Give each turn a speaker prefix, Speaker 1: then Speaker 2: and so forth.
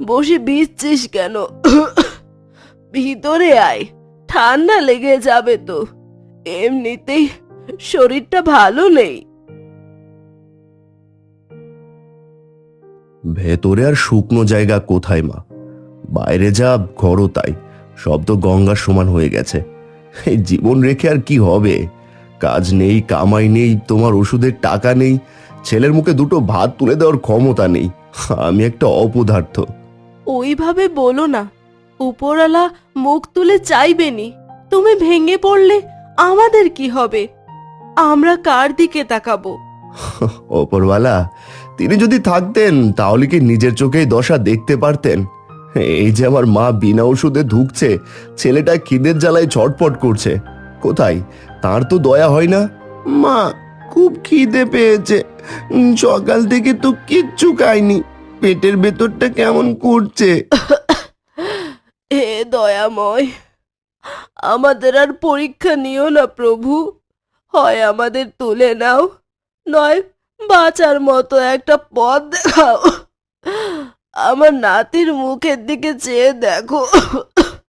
Speaker 1: বসে ভিজছিস কেন? ভিতরে আয়, ঠান্ডা লেগে যাবে তো। এমনিতেই শরীরটা ভালো নেই।
Speaker 2: ভেতরে আর শুকনো জায়গা কোথায় মা? বাইরে যা, ঘরও তাই। সব তো গঙ্গার সমান হয়ে গেছে। এই জীবন রেখে আর কি হবে? কাজ নেই, কামাই নেই, তোমার ওষুধের টাকা নেই, ছেলের মুখে দুটো ভাত তুলে দেওয়ার ক্ষমতা নেই। আমি একটা অপদার্থ।
Speaker 1: ওইভাবে বলো না, উপরওয়ালা মুখ তুলে চাইবেনি। তুমি ভেঙে পড়লে আমাদের কি হবে? আমরা কার দিকে তাকাবো?
Speaker 2: ওপরওয়ালা, তিনি যদি থাকতেন তাহলে কি নিজের চোখেই দশা দেখতে পারতেন? এই যে আমার মা বিনা ওষুধে ধুকছে, ছেলেটা খিদের জ্বালায় ছটফট করছে, কোথায় তার তো দয়া হয় না? মা, খুব খিদে পেয়েছে, সকাল থেকে তো কিচ্ছু খাইনি, পেটের ভেতরটা কেমন করছে।
Speaker 1: হে দয়াময়, আমাদের আর পরীক্ষা নিও না প্রভু। হয় আমাদের তুলে নাও, নয় বাঁচার মতো একটা পথ দেখাও। আমার নাতির মুখের দিকে চেয়ে দেখো।